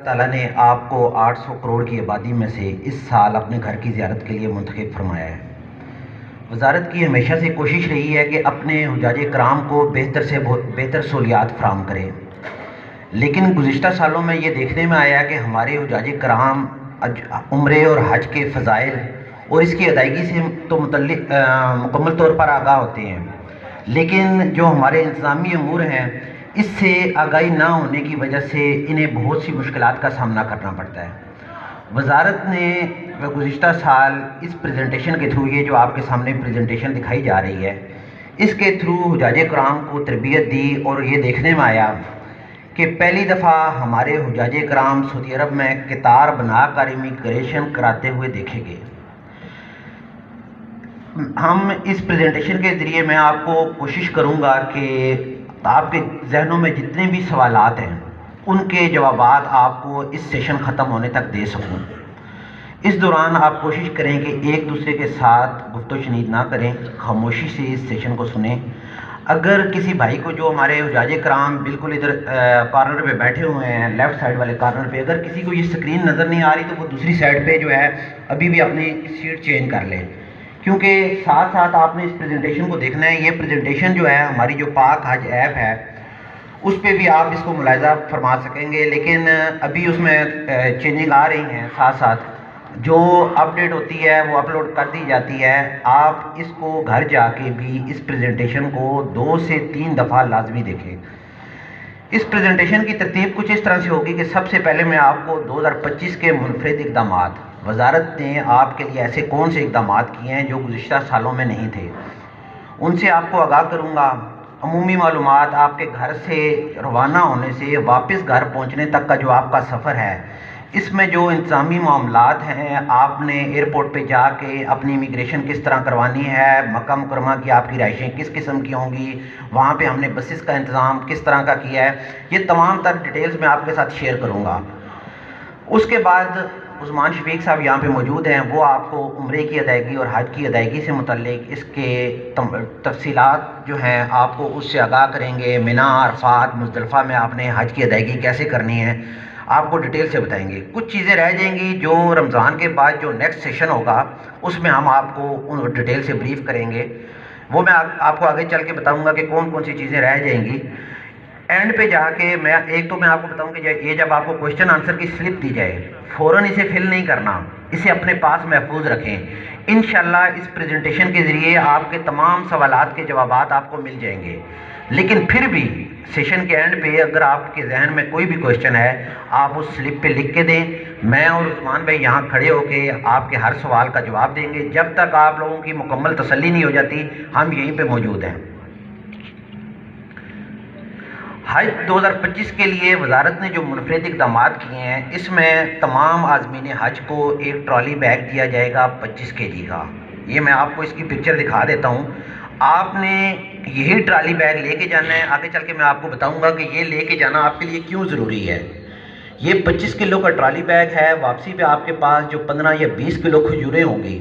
تعالیٰ نے آپ کو 800 کروڑ کی آبادی میں سے اس سال اپنے گھر کی زیارت کے لیے منتخب فرمایا ہے۔ وزارت کی ہمیشہ سے کوشش رہی ہے کہ اپنے حجاج کرام کو بہتر سے بہتر سہولیات فراہم کرے، لیکن گزشتہ سالوں میں یہ دیکھنے میں آیا کہ ہمارے حجاج کرام عمرے اور حج کے فضائل اور اس کی ادائیگی سے تو مکمل طور پر آگاہ ہوتے ہیں، لیکن جو ہمارے انتظامی امور ہیں اس سے آگاہی نہ ہونے کی وجہ سے انہیں بہت سی مشکلات کا سامنا کرنا پڑتا ہے۔ وزارت نے گزشتہ سال اس پریزنٹیشن کے تھرو، یہ جو آپ کے سامنے پریزنٹیشن دکھائی جا رہی ہے، اس کے تھرو حجاج کرام کو تربیت دی اور یہ دیکھنے میں آیا کہ پہلی دفعہ ہمارے حجاج کرام سعودی عرب میں قطار بنا کر امیگریشن کراتے ہوئے دیکھے گئے۔ ہم اس پریزنٹیشن کے ذریعے میں آپ کو کوشش کروں گا کہ آپ کے ذہنوں میں جتنے بھی سوالات ہیں ان کے جوابات آپ کو اس سیشن ختم ہونے تک دے سکوں۔ اس دوران آپ کوشش کریں کہ ایک دوسرے کے ساتھ گفت و شنید نہ کریں، خاموشی سے اس سیشن کو سنیں۔ اگر کسی بھائی کو، جو ہمارے حجاج کرام بالکل ادھر کارنر پہ بیٹھے ہوئے ہیں، لیفٹ سائڈ والے کارنر پہ، اگر کسی کو یہ سکرین نظر نہیں آ رہی تو وہ دوسری سائڈ پہ جو ہے ابھی بھی اپنی سیٹ چینج کر لیں، کیونکہ ساتھ ساتھ آپ نے اس پریزنٹیشن کو دیکھنا ہے۔ یہ پریزنٹیشن جو ہے ہماری جو پاک حج ایپ ہے اس پہ بھی آپ اس کو ملاحظہ فرما سکیں گے، لیکن ابھی اس میں چینجنگ آ رہی ہیں، ساتھ ساتھ جو اپڈیٹ ہوتی ہے وہ اپلوڈ کر دی جاتی ہے۔ آپ اس کو گھر جا کے بھی اس پریزنٹیشن کو 2 سے 3 دفعہ لازمی دیکھیں۔ اس پریزنٹیشن کی ترتیب کچھ اس طرح سے ہوگی کہ سب سے پہلے میں آپ کو 2025 کے منفرد اقدامات، وزارت نے آپ کے لیے ایسے کون سے اقدامات کیے ہیں جو گزشتہ سالوں میں نہیں تھے، ان سے آپ کو آگاہ کروں گا۔ عمومی معلومات، آپ کے گھر سے روانہ ہونے سے واپس گھر پہنچنے تک کا جو آپ کا سفر ہے، اس میں جو انتظامی معاملات ہیں، آپ نے ایئرپورٹ پہ جا کے اپنی امیگریشن کس طرح کروانی ہے، مکہ مکرمہ کی آپ کی رہائشیں کس قسم کی ہوں گی، وہاں پہ ہم نے بسز کا انتظام کس طرح کا کیا ہے، یہ تمام تر ڈیٹیلز میں آپ کے ساتھ شیئر کروں گا۔ اس کے بعد عثمان شفیق صاحب یہاں پہ موجود ہیں، وہ آپ کو عمرے کی ادائیگی اور حج کی ادائیگی سے متعلق اس کے تفصیلات جو ہیں آپ کو اس سے آگاہ کریں گے۔ منا، عرفات، مزدلفہ میں آپ نے حج کی ادائیگی کیسے کرنی ہے آپ کو ڈیٹیل سے بتائیں گے۔ کچھ چیزیں رہ جائیں گی جو رمضان کے بعد جو نیکسٹ سیشن ہوگا اس میں ہم آپ کو ان ڈیٹیل سے بریف کریں گے، وہ میں آپ کو آگے چل کے بتاؤں گا کہ کون کون سی چیزیں رہ جائیں گی۔ اینڈ پہ جا کے میں آپ کو بتاؤں کہ یہ جب آپ کو کوشچن آنسر کی سلپ دی جائے، فوراً اسے فل نہیں کرنا، اسے اپنے پاس محفوظ رکھیں۔ انشاءاللہ اس پریزنٹیشن کے ذریعے آپ کے تمام سوالات کے جوابات آپ کو مل جائیں گے، لیکن پھر بھی سیشن کے اینڈ پہ اگر آپ کے ذہن میں کوئی بھی کوشچن ہے آپ اس سلپ پہ لکھ کے دیں، میں اور عثمان بھائی یہاں کھڑے ہو کے آپ کے ہر سوال کا جواب دیں گے۔ جب تک آپ لوگوں کی مکمل تسلی نہیں ہو جاتی ہم یہیں پہ موجود ہیں۔ حج 2025 کے لیے وزارت نے جو منفرد اقدامات کیے ہیں، اس میں تمام عازمین حج کو ایک ٹرالی بیگ دیا جائے گا 25 kg کا۔ یہ میں آپ کو اس کی پکچر دکھا دیتا ہوں۔ آپ نے یہی ٹرالی بیگ لے کے جانا ہے، آگے چل کے میں آپ کو بتاؤں گا کہ یہ لے کے جانا آپ کے لیے کیوں ضروری ہے۔ یہ 25 کلو کا ٹرالی بیگ ہے۔ واپسی پہ آپ کے پاس جو 15 یا 20 کلو کھجوریں ہوں گی،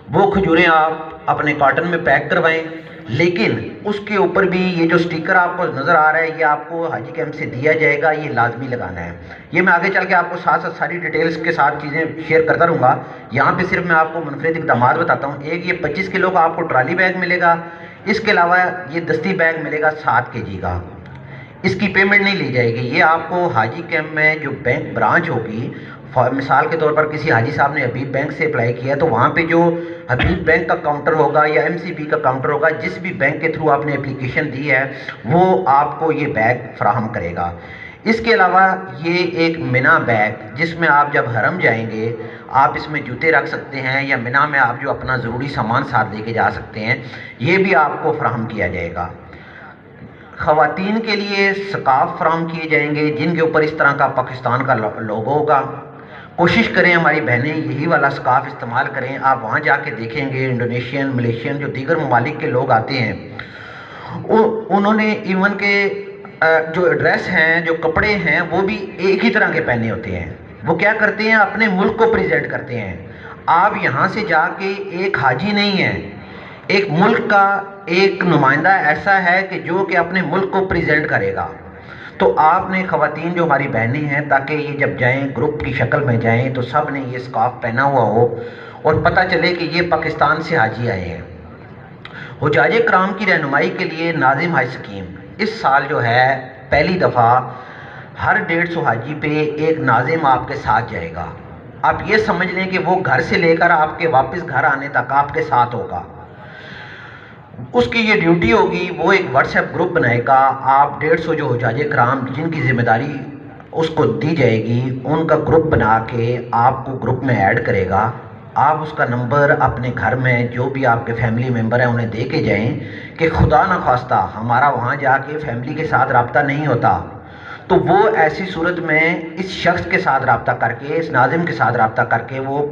وہ کھجوریں آپ اپنے کارٹن میں پیک کروائیں، لیکن اس کے اوپر بھی یہ جو سٹیکر آپ کو نظر آ رہا ہے یہ آپ کو حاجی کیمپ سے دیا جائے گا، یہ لازمی لگانا ہے۔ یہ میں آگے چل کے آپ کو ساتھ ساتھ ساری ڈیٹیلز کے ساتھ چیزیں شیئر کرتا رہوں گا، یہاں پہ صرف میں آپ کو منفرد اقدامات بتاتا ہوں۔ ایک یہ 25 کلو کا آپ کو ٹرالی بیگ ملے گا، اس کے علاوہ یہ دستی بیگ ملے گا 7 kg کا۔ اس کی پیمنٹ نہیں لی جائے گی، یہ آپ کو حاجی کیمپ میں جو بینک برانچ ہوگی، مثال کے طور پر کسی حاجی صاحب نے حبیب بینک سے اپلائی کیا ہے تو وہاں پہ جو حبیب بینک کا کاؤنٹر ہوگا یا MCB کا کاؤنٹر ہوگا، جس بھی بینک کے تھرو آپ نے اپلیکیشن دی ہے وہ آپ کو یہ بیگ فراہم کرے گا۔ اس کے علاوہ یہ ایک منا بیگ، جس میں آپ جب حرم جائیں گے آپ اس میں جوتے رکھ سکتے ہیں، یا منا میں آپ جو اپنا ضروری سامان ساتھ لے کے جا سکتے ہیں، یہ بھی آپ کو فراہم کیا جائے گا۔ خواتین کے لیے سکارف فراہم کیے جائیں گے جن کے اوپر اس طرح کا پاکستان کا لوگو ہوگا۔ کوشش کریں ہماری بہنیں یہی والا سکارف استعمال کریں۔ آپ وہاں جا کے دیکھیں گے انڈونیشین، ملیشین، جو دیگر ممالک کے لوگ آتے ہیں، انہوں نے ایون کے جو ڈریس ہیں، جو کپڑے ہیں، وہ بھی ایک ہی طرح کے پہنے ہوتے ہیں۔ وہ کیا کرتے ہیں؟ اپنے ملک کو پریزنٹ کرتے ہیں۔ آپ یہاں سے جا کے ایک حاجی نہیں ہیں، ایک ملک کا ایک نمائندہ ایسا ہے کہ جو کہ اپنے ملک کو پریزنٹ کرے گا۔ تو آپ نے خواتین جو ہماری بہنیں ہیں، تاکہ یہ جب جائیں گروپ کی شکل میں جائیں تو سب نے یہ اسکارف پہنا ہوا ہو اور پتہ چلے کہ یہ پاکستان سے حاجی آئے ہیں۔ حجاج کرام کی رہنمائی کے لیے ناظم حج اسکیم اس سال جو ہے پہلی دفعہ ہر 150 حاجی پہ ایک ناظم آپ کے ساتھ جائے گا۔ آپ یہ سمجھ لیں کہ وہ گھر سے لے کر آپ کے واپس گھر آنے تک آپ کے ساتھ ہوگا۔ اس کی یہ ڈیوٹی ہوگی، وہ ایک واٹس ایپ گروپ بنائے گا۔ آپ 150 جو حجاج کرام جن کی ذمہ داری اس کو دی جائے گی، ان کا گروپ بنا کے آپ کو گروپ میں ایڈ کرے گا۔ آپ اس کا نمبر اپنے گھر میں جو بھی آپ کے فیملی ممبر ہیں انہیں دے کے جائیں کہ خدا نخواستہ ہمارا وہاں جا کے فیملی کے ساتھ رابطہ نہیں ہوتا، تو وہ ایسی صورت میں اس شخص کے ساتھ رابطہ کر کے، اس ناظم کے ساتھ رابطہ کر کے وہ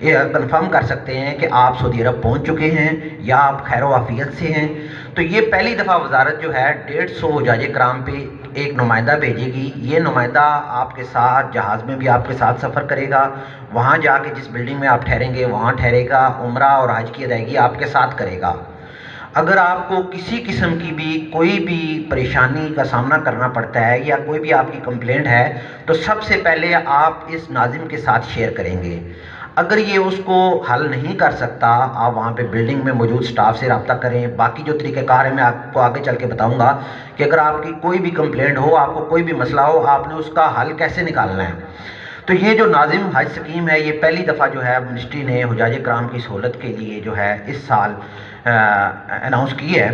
کنفرم کر سکتے ہیں کہ آپ سعودی عرب پہنچ چکے ہیں یا آپ خیر و عافیت سے ہیں۔ تو یہ پہلی دفعہ وزارت جو ہے 150 حجاج کرام پہ ایک نمائندہ بھیجے گی۔ یہ نمائندہ آپ کے ساتھ جہاز میں بھی آپ کے ساتھ سفر کرے گا، وہاں جا کے جس بلڈنگ میں آپ ٹھہریں گے وہاں ٹھہرے گا، عمرہ اور حج کی ادائیگی آپ کے ساتھ کرے گا۔ اگر آپ کو کسی قسم کی بھی کوئی بھی پریشانی کا سامنا کرنا پڑتا ہے یا کوئی بھی آپ کی کمپلینٹ ہے تو سب سے پہلے آپ اس ناظم کے ساتھ شیئر کریں گے۔ اگر یہ اس کو حل نہیں کر سکتا، آپ وہاں پہ بلڈنگ میں موجود سٹاف سے رابطہ کریں۔ باقی جو طریقہ کار ہے میں آپ کو آگے چل کے بتاؤں گا کہ اگر آپ کی کوئی بھی کمپلینٹ ہو، آپ کو کوئی بھی مسئلہ ہو، آپ نے اس کا حل کیسے نکالنا ہے۔ تو یہ جو ناظم حج اسکیم ہے، یہ پہلی دفعہ جو ہے منسٹری نے حجاج کرام کی سہولت کے لیے جو ہے اس سال اناؤنس کی ہے،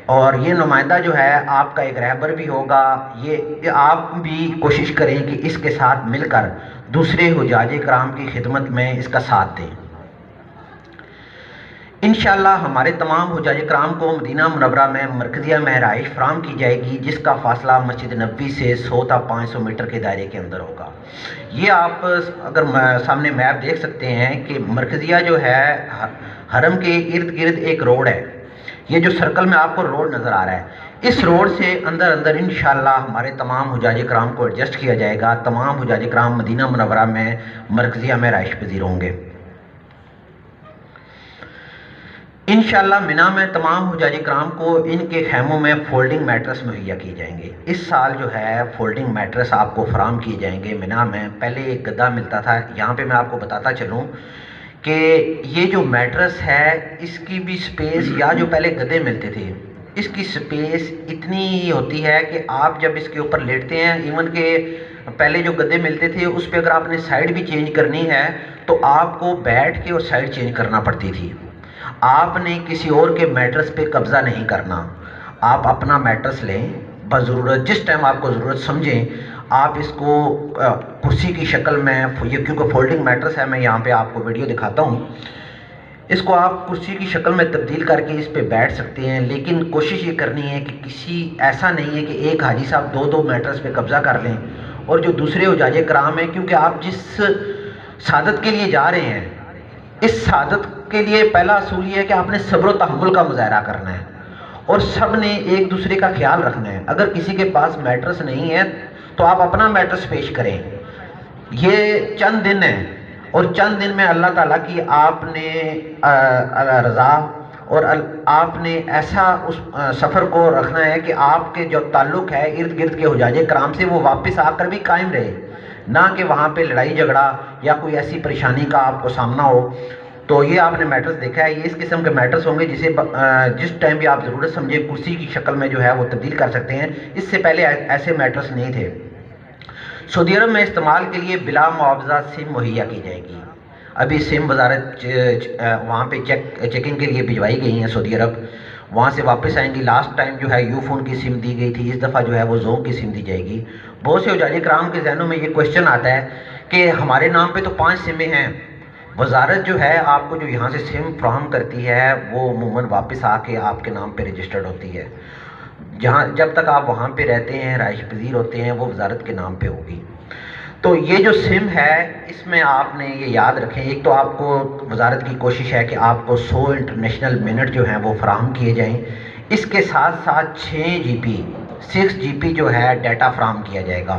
اور یہ نمائندہ جو ہے آپ کا ایک رہبر بھی ہوگا۔ یہ آپ بھی کوشش کریں کہ اس کے ساتھ مل کر دوسرے حجاج کرام کی خدمت میں اس کا ساتھ دیں۔ انشاءاللہ ہمارے تمام حجاج کرام کو مدینہ منورہ میں مرکزیہ میں رہائش فراہم کی جائے گی، جس کا فاصلہ مسجد نبوی سے 100 تا 500 میٹر کے دائرے کے اندر ہوگا۔ یہ آپ اگر سامنے میپ دیکھ سکتے ہیں کہ مرکزیہ جو ہے حرم کے ارد گرد ایک روڈ ہے۔ یہ جو سرکل میں آپ کو روڈ نظر آ رہا ہے، اس روڈ سے اندر اندر انشاءاللہ ہمارے تمام حجاج کرام کو ایڈجسٹ کیا جائے گا۔ تمام حجاج کرام مدینہ منورہ میں مرکزیہ میں رہائش پذیر ہوں گے۔ انشاءاللہ مینا میں تمام حجاج کرام کو ان کے خیموں میں فولڈنگ میٹرس مہیا کیے جائیں گے۔ اس سال جو ہے فولڈنگ میٹرس آپ کو فراہم کیے جائیں گے مینا میں۔ پہلے ایک گدا ملتا تھا، یہاں پہ میں آپ کو بتاتا چلوں کہ یہ جو میٹرس ہے اس کی بھی سپیس، یا جو پہلے گدے ملتے تھے اس کی سپیس اتنی ہوتی ہے کہ آپ جب اس کے اوپر لیٹتے ہیں، ایون کہ پہلے جو گدے ملتے تھے اس پہ اگر آپ نے سائڈ بھی چینج کرنی ہے تو آپ کو بیٹھ کے اور سائڈ چینج کرنا پڑتی تھی۔ آپ نے کسی اور کے میٹرس پہ قبضہ نہیں کرنا، آپ اپنا میٹرس لیں بضرورت، جس ٹائم آپ کو ضرورت سمجھیں آپ اس کو کرسی کی شکل میں، یہ کیونکہ فولڈنگ میٹرس ہے، میں یہاں پہ آپ کو ویڈیو دکھاتا ہوں، اس کو آپ کرسی کی شکل میں تبدیل کر کے اس پہ بیٹھ سکتے ہیں۔ لیکن کوشش یہ کرنی ہے کہ کسی ایسا نہیں ہے کہ ایک حاجی صاحب دو میٹرس پہ قبضہ کر لیں، اور جو دوسرے حجاج کرام ہیں، کیونکہ آپ جس سعادت کے لیے جا رہے ہیں، اس سعادت کے لیے پہلا اصول یہ ہے کہ آپ نے صبر و تحمل کا مظاہرہ کرنا ہے اور سب نے ایک دوسرے کا خیال رکھنا ہے۔ اگر کسی کے پاس میٹرس نہیں ہے تو آپ اپنا میٹرس پیش کریں۔ یہ چند دن ہیں اور چند دن میں اللہ تعالیٰ کی آپ نے رضا اور آپ نے ایسا اس سفر کو رکھنا ہے کہ آپ کے جو تعلق ہے ارد گرد کے حجاج کرام سے وہ واپس آ کر بھی قائم رہے، نہ کہ وہاں پہ لڑائی جھگڑا یا کوئی ایسی پریشانی کا آپ کو سامنا ہو۔ تو یہ آپ نے میٹرس دیکھا ہے، یہ اس قسم کے میٹرس ہوں گے جسے جس ٹائم بھی آپ ضرورت سمجھے کرسی کی شکل میں جو ہے وہ تبدیل کر سکتے ہیں۔ اس سے پہلے ایسے میٹرس نہیں تھے۔ سعودی عرب میں استعمال کے لیے بلا معاوضہ سم مہیا کی جائے گی۔ ابھی سم وزارت وہاں پہ چیکنگ کے لیے بھجوائی گئی ہیں سعودی عرب، وہاں سے واپس آئیں گی۔ لاسٹ ٹائم جو ہے یو فون کی سم دی گئی تھی، اس دفعہ جو ہے وہ زوم کی سم دی جائے گی۔ بہت سے حجاج کرام کے ذہنوں میں یہ کوشچن آتا ہے کہ ہمارے نام پہ تو 5 سمیں ہیں، وزارت جو ہے آپ کو جو یہاں سے سم فراہم کرتی ہے وہ عموماً واپس آ کے آپ کے نام پہ رجسٹرڈ ہوتی ہے، جب تک آپ وہاں پہ رہتے ہیں، رہائش پذیر ہوتے ہیں، وہ وزارت کے نام پہ ہوگی۔ تو یہ جو سم ہے اس میں آپ نے یہ یاد رکھیں، ایک تو آپ کو وزارت کی کوشش ہے کہ آپ کو 100 انٹرنیشنل منٹ جو ہیں وہ فراہم کیے جائیں، اس کے ساتھ ساتھ 6 جی پی جو ہے ڈیٹا فراہم کیا جائے گا۔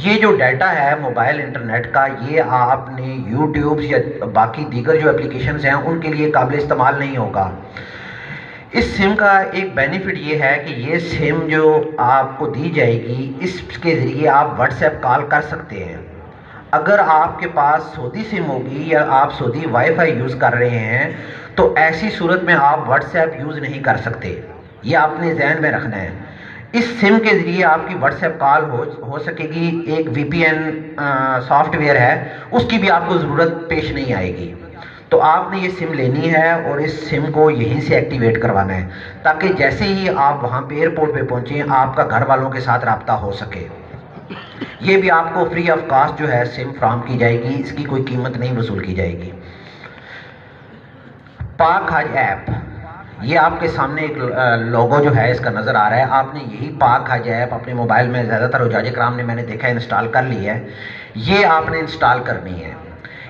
یہ جو ڈیٹا ہے موبائل انٹرنیٹ کا، یہ آپ نے یوٹیوب یا باقی دیگر جو اپلیکیشنز ہیں ان کے لیے قابل استعمال نہیں ہوگا۔ اس سم کا ایک بینیفٹ یہ ہے کہ یہ سم جو آپ کو دی جائے گی اس کے ذریعے آپ واٹس ایپ کال کر سکتے ہیں۔ اگر آپ کے پاس سعودی سم ہوگی یا آپ سعودی وائی فائی یوز کر رہے ہیں تو ایسی صورت میں آپ واٹس ایپ یوز نہیں کر سکتے، یہ آپ نے ذہن میں رکھنا ہے۔ اس سم کے ذریعے آپ کی واٹس ایپ کال ہو سکے گی، ایک وی پی این سافٹ ویئر ہے، اس کی بھی آپ کو ضرورت پیش نہیں آئے گی۔ تو آپ نے یہ سم لینی ہے اور اس سم کو یہیں سے ایکٹیویٹ کروانا ہے تاکہ جیسے ہی آپ وہاں پہ ایئرپورٹ پہ پہنچیں آپ کا گھر والوں کے ساتھ رابطہ ہو سکے۔ یہ بھی آپ کو فری آف کاسٹ جو ہے سم فراہم کی جائے گی، اس کی کوئی قیمت نہیں وصول کی جائے گی۔ پاک حج ایپ، یہ آپ کے سامنے ایک لوگو جو ہے اس کا نظر آ رہا ہے۔ آپ نے یہی پاک حج ایپ اپنے موبائل میں زیادہ تر حجاج کرام نے میں نے دیکھا ہے انسٹال کر لی ہے، یہ آپ نے انسٹال کرنی ہے۔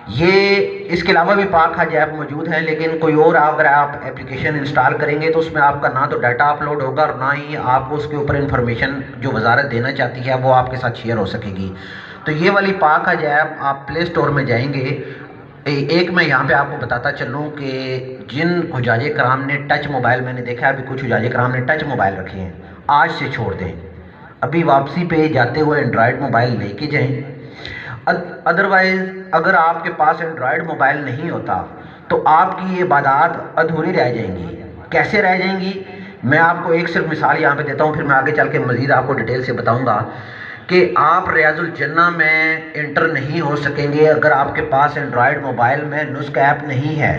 یہ اس کے علاوہ بھی پاک حج ایپ موجود ہے، لیکن کوئی اور اگر آپ اپلیکیشن انسٹال کریں گے تو اس میں آپ کا نہ تو ڈیٹا اپلوڈ ہوگا اور نہ ہی آپ کو اس کے اوپر انفارمیشن جو وزارت دینا چاہتی ہے وہ آپ کے ساتھ شیئر ہو سکے گی۔ تو یہ والی پاک حج ایپ آپ پلے اسٹور میں جائیں گے، ایک میں یہاں پہ آپ کو بتاتا چلوں کہ جن حجاج کرام نے ٹچ موبائل، میں نے دیکھا ہے ابھی کچھ حجاج کرام نے ٹچ موبائل رکھے ہیں، آج سے چھوڑ دیں، ابھی واپسی پہ جاتے ہوئے اینڈرائڈ موبائل لے کے جائیں۔ ادروائز اگر آپ کے پاس اینڈرائڈ موبائل نہیں ہوتا تو آپ کی یہ عبادات ادھوری رہ جائیں گی۔ کیسے رہ جائیں گی؟ میں آپ کو ایک صرف مثال یہاں پہ دیتا ہوں، پھر میں آگے چل کے مزید آپ کو ڈیٹیل سے بتاؤں گا کہ آپ ریاض الجنہ میں انٹر نہیں ہو سکیں گے اگر آپ کے پاس اینڈرائڈ موبائل میں نسخ ایپ نہیں ہے۔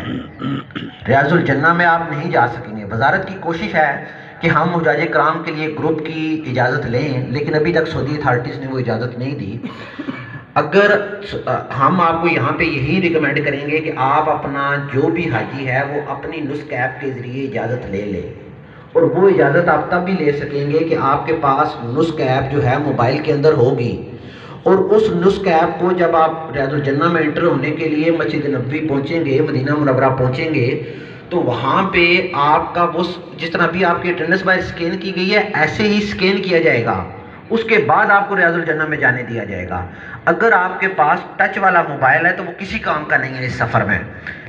ریاض الجنہ میں آپ نہیں جا سکیں گے۔ وزارت کی کوشش ہے کہ ہم حجاج کرام کے لیے گروپ کی اجازت لیں، لیکن ابھی تک سعودی اتھارٹیز نے وہ اجازت نہیں دی۔ اگر ہم آپ کو یہاں پہ یہی ریکمینڈ کریں گے کہ آپ اپنا جو بھی حاجی ہے وہ اپنی نسخ ایپ کے ذریعے اجازت لے لے، اور وہ اجازت آپ تب بھی لے سکیں گے کہ آپ کے پاس نسخ ایپ جو ہے موبائل کے اندر ہوگی، اور اس نسخ ایپ کو جب آپ ریاض الجنہ میں انٹر ہونے کے لیے مسجد نبوی پہنچیں گے، مدینہ منورہ پہنچیں گے، تو وہاں پہ آپ کا وہ جس طرح بھی آپ کی اٹینڈنس بار اسکین کی گئی ہے ایسے ہی اسکین کیا جائے گا، اس کے بعد آپ کو ریاض الجنہ میں جانے دیا جائے گا۔ اگر آپ کے پاس ٹچ والا موبائل ہے تو وہ کسی کام کا نہیں ہے اس سفر میں،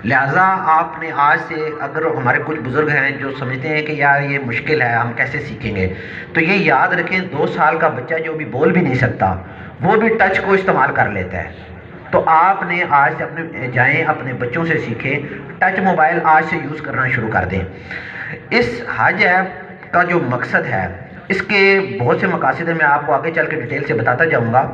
لہٰذا آپ نے آج سے، اگر ہمارے کچھ بزرگ ہیں جو سمجھتے ہیں کہ یار یہ مشکل ہے ہم کیسے سیکھیں گے، تو یہ یاد رکھیں 2 سال کا بچہ جو بھی بول بھی نہیں سکتا وہ بھی ٹچ کو استعمال کر لیتا ہے۔ تو آپ نے آج سے اپنے جائیں اپنے بچوں سے سیکھیں، ٹچ موبائل آج سے یوز کرنا شروع کر دیں۔ اس حج ایپ کا جو مقصد ہے، اس کے بہت سے مقاصد ہیں، میں آپ کو آگے چل کے ڈیٹیل سے بتاتا جاؤں گا۔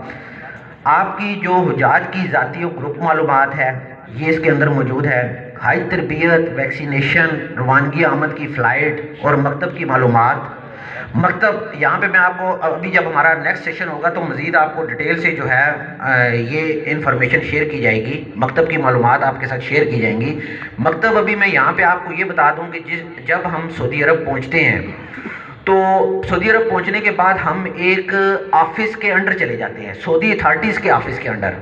آپ کی جو حجاج کی ذاتی و گروپ معلومات ہے یہ اس کے اندر موجود ہے، حج تربیت، ویکسینیشن، روانگی آمد کی فلائٹ اور مکتب کی معلومات۔ مکتب یہاں پہ میں آپ کو ابھی جب ہمارا نیکسٹ سیشن ہوگا تو مزید آپ کو ڈیٹیل سے جو ہے یہ انفارمیشن شیئر کی جائے گی، مکتب کی معلومات آپ کے ساتھ شیئر کی جائیں گی۔ مکتب ابھی میں یہاں پہ آپ کو یہ بتا دوں کہ جب ہم سعودی عرب پہنچتے ہیں تو سعودی عرب پہنچنے کے بعد ہم ایک آفس کے انڈر چلے جاتے ہیں، سعودی اتھارٹیز کے آفس کے انڈر۔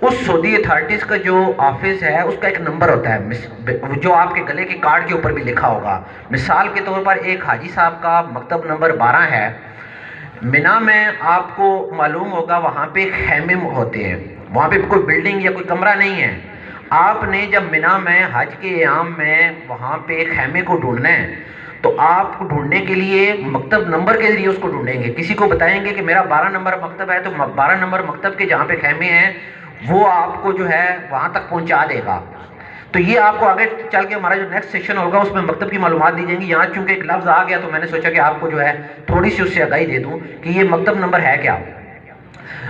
اس سعودی اتھارٹیز کا جو آفس ہے اس کا ایک نمبر ہوتا ہے جو آپ کے گلے کے کارڈ کے اوپر بھی لکھا ہوگا۔ مثال کے طور پر ایک حاجی صاحب کا مکتب نمبر 12 ہے، منا میں آپ کو معلوم ہوگا وہاں پہ خیمے ہوتے ہیں، وہاں پہ کوئی بلڈنگ یا کوئی کمرہ نہیں ہے۔ آپ نے جب منا میں حج کے ایام میں وہاں پہ خیمے کو ڈھونڈنا ہے تو آپ کو ڈھونڈنے کے لیے مکتب نمبر کے ذریعے اس کو ڈھونڈیں گے، کسی کو بتائیں گے کہ میرا 12 نمبر مکتب ہے تو 12 نمبر مکتب کے جہاں پہ خیمے ہیں وہ آپ کو جو ہے وہاں تک پہنچا دے گا۔ تو یہ آپ کو آگے چل کے ہمارا جو نیکسٹ سیشن ہوگا اس میں مکتب کی معلومات دی جائیں گی۔ یہاں چونکہ ایک لفظ آ گیا تو میں نے سوچا کہ آپ کو جو ہے تھوڑی سی اس سے آگاہی دے دوں کہ یہ مکتب نمبر ہے کیا۔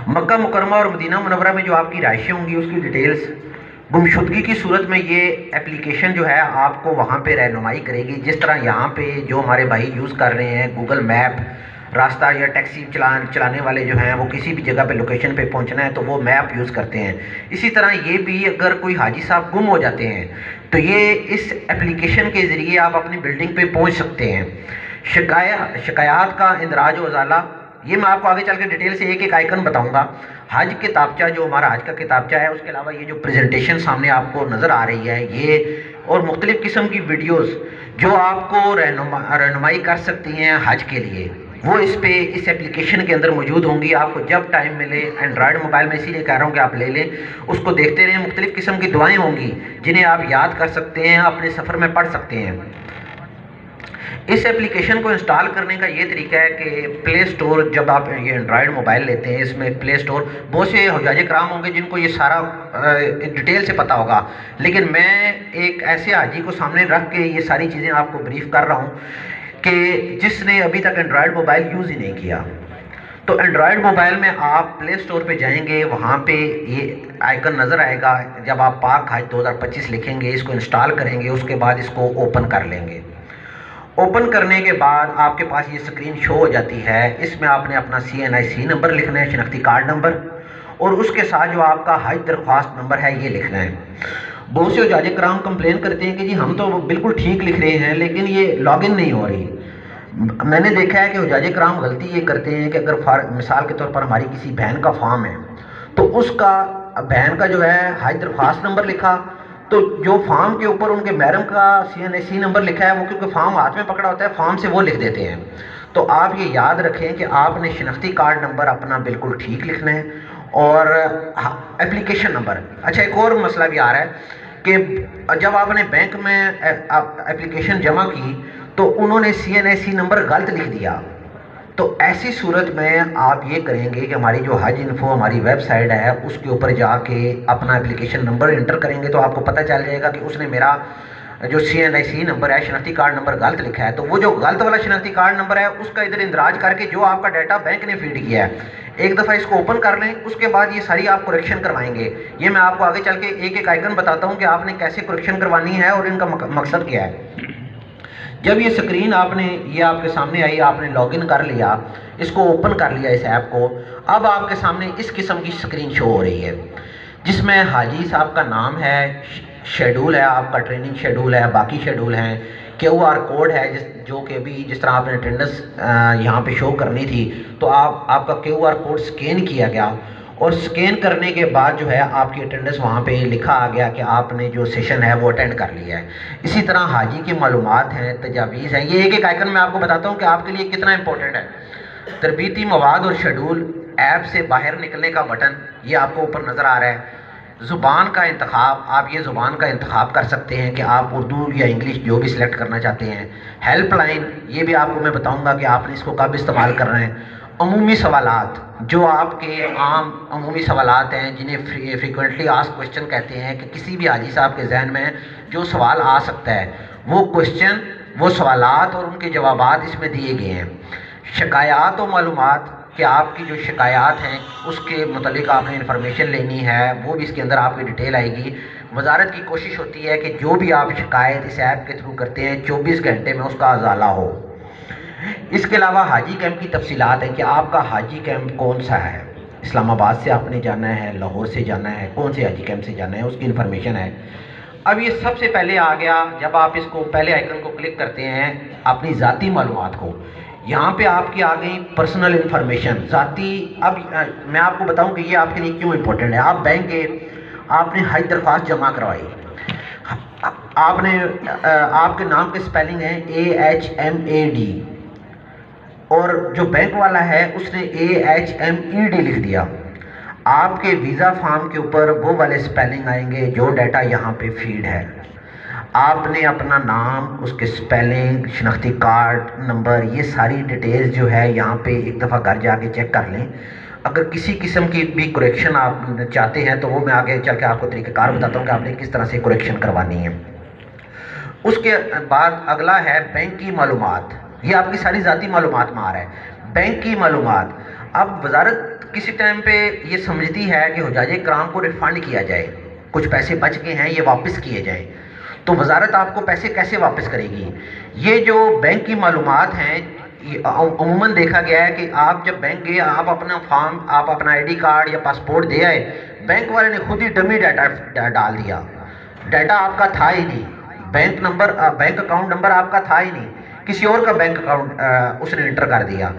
مکہ مکرمہ اور مدینہ منورہ میں جو آپ کی رہائشیں ہوں گی اس کی ڈیٹیلز، گمشدگی کی صورت میں یہ اپلیکیشن جو ہے آپ کو وہاں پہ رہنمائی کرے گی، جس طرح یہاں پہ جو ہمارے بھائی یوز کر رہے ہیں گوگل میپ، راستہ یا ٹیکسی چلانے والے جو ہیں وہ کسی بھی جگہ پہ لوکیشن پہ پہنچنا ہے تو وہ میپ یوز کرتے ہیں، اسی طرح یہ بھی اگر کوئی حاجی صاحب گم ہو جاتے ہیں تو یہ اس اپلیکیشن کے ذریعے آپ اپنی بلڈنگ پہ پہنچ سکتے ہیں۔ شکایات کا اندراج و ازالہ، یہ میں آپ کو آگے چل کے ڈیٹیل سے ایک ایک آئیکن بتاؤں گا۔ حج کتابچہ جو ہمارا حج کا کتابچہ ہے، اس کے علاوہ یہ جو پریزنٹیشن سامنے آپ کو نظر آ رہی ہے یہ اور مختلف قسم کی ویڈیوز جو آپ کو رہنمائی کر سکتی ہیں حج کے لیے، وہ اس اپلیکیشن کے اندر موجود ہوں گی۔ آپ کو جب ٹائم ملے، اینڈرائڈ موبائل میں اسی لیے کہہ رہا ہوں کہ آپ لے لیں، اس کو دیکھتے رہیں۔ مختلف قسم کی دعائیں ہوں گی جنہیں آپ یاد کر سکتے ہیں، اپنے سفر میں پڑھ سکتے ہیں۔ اس ایپلیکیشن کو انسٹال کرنے کا یہ طریقہ ہے کہ پلے سٹور، جب آپ یہ اینڈرائڈ موبائل لیتے ہیں، اس میں پلے سٹور، بہت سے حجاج کرام ہوں گے جن کو یہ سارا ڈیٹیل سے پتہ ہوگا، لیکن میں ایک ایسے حاجی کو سامنے رکھ کے یہ ساری چیزیں آپ کو بریف کر رہا ہوں کہ جس نے ابھی تک اینڈرائڈ موبائل یوز ہی نہیں کیا۔ تو اینڈرائڈ موبائل میں آپ پلے سٹور پہ جائیں گے، وہاں پہ یہ آئیکن نظر آئے گا، جب آپ پاک حج 2025 لکھیں گے، اس کو انسٹال کریں گے، اس کے بعد اس کو اوپن کر لیں گے۔ اوپن کرنے کے بعد آپ کے پاس یہ سکرین شو ہو جاتی ہے۔ اس میں آپ نے اپنا CNIC نمبر لکھنا ہے، شناختی کارڈ نمبر، اور اس کے ساتھ جو آپ کا حج درخواست نمبر ہے یہ لکھنا ہے۔ بہت سے حجاج کرام کمپلین کرتے ہیں کہ جی ہم تو بالکل ٹھیک لکھ رہے ہیں لیکن یہ لاگ ان نہیں ہو رہی۔ میں نے دیکھا ہے کہ حجاج کرام غلطی یہ کرتے ہیں کہ اگر مثال کے طور پر ہماری کسی بہن کا فارم ہے تو اس کا بہن کا جو ہے حج درخواست نمبر لکھا، تو جو فارم کے اوپر ان کے محرم کا CNIC نمبر لکھا ہے وہ کیونکہ فارم ہاتھ میں پکڑا ہوتا ہے، فارم سے وہ لکھ دیتے ہیں۔ تو آپ یہ یاد رکھیں کہ آپ نے شناختی کارڈ نمبر اپنا بالکل ٹھیک لکھنا ہے، اور اپلیکیشن نمبر۔ اچھا، ایک اور مسئلہ بھی آ رہا ہے کہ جب آپ نے بینک میں اپلیکیشن جمع کی تو انہوں نے CNIC نمبر غلط لکھ دیا، تو ایسی صورت میں آپ یہ کریں گے کہ ہماری جو حج انفو ہماری ویب سائٹ ہے اس کے اوپر جا کے اپنا اپلیکیشن نمبر انٹر کریں گے تو آپ کو پتہ چل جائے گا کہ اس نے میرا جو CNIC نمبر ہے، شناختی کارڈ نمبر غلط لکھا ہے۔ تو وہ جو غلط والا شناختی کارڈ نمبر ہے اس کا ادھر اندراج کر کے جو آپ کا ڈیٹا بینک نے فیڈ کیا ہے، ایک دفعہ اس کو اوپن کر لیں، اس کے بعد یہ ساری آپ کریکشن کروائیں گے۔ یہ میں آپ کو آگے چل کے ایک ایک آئیکن بتاتا ہوں کہ آپ نے کیسے کریکشن کروانی ہے اور ان کا مقصد کیا ہے۔ جب یہ سکرین آپ نے یہ آپ کے سامنے آئی، آپ نے لاگ ان کر لیا، اس کو اوپن کر لیا اس ایپ کو، اب آپ کے سامنے اس قسم کی سکرین شو ہو رہی ہے جس میں حاجی صاحب کا نام ہے، شیڈول ہے، آپ کا ٹریننگ شیڈول ہے، باقی شیڈول ہیں، QR کوڈ ہے جو کہ ابھی جس طرح آپ نے اٹینڈنس یہاں پہ شو کرنی تھی تو آپ کا QR کوڈ سکین کیا گیا، اور سکین کرنے کے بعد جو ہے آپ کی اٹینڈنس وہاں پہ لکھا آ گیا کہ آپ نے جو سیشن ہے وہ اٹینڈ کر لیا ہے۔ اسی طرح حاجی کی معلومات ہیں، تجاویز ہیں، یہ ایک ایک آئیکن میں آپ کو بتاتا ہوں کہ آپ کے لیے کتنا امپورٹنٹ ہے۔ تربیتی مواد اور شیڈول، ایپ سے باہر نکلنے کا بٹن یہ آپ کو اوپر نظر آ رہا ہے۔ زبان کا انتخاب، آپ یہ زبان کا انتخاب کر سکتے ہیں کہ آپ اردو یا انگلش جو بھی سلیکٹ کرنا چاہتے ہیں۔ ہیلپ لائن، یہ بھی آپ کو میں بتاؤں گا کہ آپ نے اس کو کب استعمال کرنا ہے۔ عمومی سوالات، جو آپ کے عام عمومی سوالات ہیں جنہیں فریکوینٹلی آسک کوشچن کہتے ہیں، کہ کسی بھی حاجی صاحب کے ذہن میں جو سوال آ سکتا ہے وہ کوشچن، وہ سوالات اور ان کے جوابات اس میں دیے گئے ہیں۔ شکایات و معلومات، کہ آپ کی جو شکایات ہیں اس کے متعلق آپ نے انفارمیشن لینی ہے، وہ بھی اس کے اندر آپ کی ڈیٹیل آئے گی۔ وزارت کی کوشش ہوتی ہے کہ جو بھی آپ شکایت اس ایپ کے تھرو کرتے ہیں 24 گھنٹے میں اس کا ازالہ ہو۔ اس کے علاوہ حاجی کیمپ کی تفصیلات ہیں کہ آپ کا حاجی کیمپ کون سا ہے، اسلام آباد سے آپ نے جانا ہے، لاہور سے جانا ہے، کون سے حاجی کیمپ سے جانا ہے، اس کی انفارمیشن ہے۔ اب یہ سب سے پہلے آ گیا، جب آپ اس کو پہلے آئیکن کو کلک کرتے ہیں اپنی ذاتی معلومات کو، یہاں پہ آپ کی آ گئی پرسنل انفارمیشن، ذاتی۔ اب میں آپ کو بتاؤں کہ یہ آپ کے لیے کیوں امپورٹنٹ ہے۔ آپ بینک گئے، آپ نے حج درخواست جمع کروائی، آپ نے آپ کے نام کے سپیلنگ ہے AHMAD، اور جو بینک والا ہے اس نے AHMED لکھ دیا۔ آپ کے ویزا فارم کے اوپر وہ والے سپیلنگ آئیں گے جو ڈیٹا یہاں پہ فیڈ ہے۔ آپ نے اپنا نام، اس کے سپیلنگ، شناختی کارڈ نمبر، یہ ساری ڈیٹیلز جو ہے یہاں پہ ایک دفعہ گھر جا کے چیک کر لیں۔ اگر کسی قسم کی بھی کریکشن آپ چاہتے ہیں تو وہ میں آگے چل کے آپ کو طریقہ کار بتاتا ہوں کہ آپ نے کس طرح سے کریکشن کروانی ہے۔ اس کے بعد اگلا ہے بینک کی معلومات، یہ آپ کی ساری ذاتی معلومات میں آ رہا ہے۔ بینک کی معلومات، اب وزارت کسی ٹائم پہ یہ سمجھتی ہے کہ حجاج کرام کو ریفنڈ کیا جائے، کچھ پیسے بچ کے ہیں یہ واپس کیے جائیں، تو وزارت آپ کو پیسے کیسے واپس کرے گی؟ یہ جو بینک کی معلومات ہیں، عموماً دیکھا گیا ہے کہ آپ جب بینک گئے، آپ اپنا فارم، آپ اپنا ID کارڈ یا پاسپورٹ دے آئے، بینک والے نے خود ہی ڈمی ڈیٹا ڈال دیا، ڈیٹا آپ کا تھا ہی نہیں، bank number, bank account number آپ کا تھا ہی نہیں، کسی اور کا بینک اکاؤنٹ اس نے انٹر کر دیا۔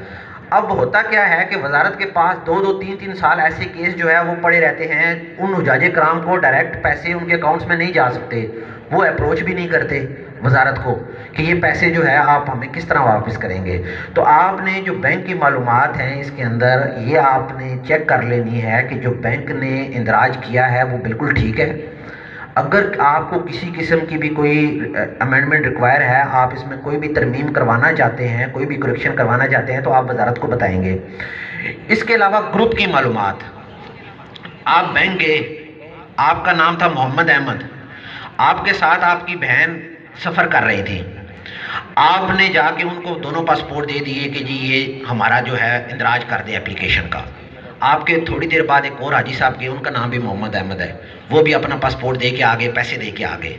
اب ہوتا کیا ہے کہ وزارت کے پاس 2-3 سال ایسے کیس جو ہے وہ پڑے رہتے ہیں، ان حجاج کرام کو ڈائریکٹ پیسے ان کے اکاؤنٹس میں نہیں جا سکتے، وہ اپروچ بھی نہیں کرتے وزارت کو کہ یہ پیسے جو ہے آپ ہمیں کس طرح واپس کریں گے۔ تو آپ نے جو بینک کی معلومات ہیں اس کے اندر یہ آپ نے چیک کر لینی ہے کہ جو بینک نے اندراج کیا ہے وہ بالکل ٹھیک ہے۔ اگر آپ کو کسی قسم کی بھی کوئی امینڈمنٹ ریکوائر ہے، آپ اس میں کوئی بھی ترمیم کروانا چاہتے ہیں، کوئی بھی کریکشن کروانا چاہتے ہیں، تو آپ وزارت کو بتائیں گے۔ اس کے علاوہ گروپ کی معلومات، آپ بینک گئے، آپ کا نام تھا محمد احمد، آپ کے ساتھ آپ کی بہن سفر کر رہی تھی، آپ نے جا کے ان کو دونوں پاسپورٹ دے دیے کہ جی یہ ہمارا جو ہے اندراج کر دیں اپلیکیشن کا۔ آپ کے تھوڑی دیر بعد ایک اور حاجی صاحب گئے، ان کا نام بھی محمد احمد ہے، وہ بھی اپنا پاسپورٹ دے کے آگے، پیسے دے کے آگے۔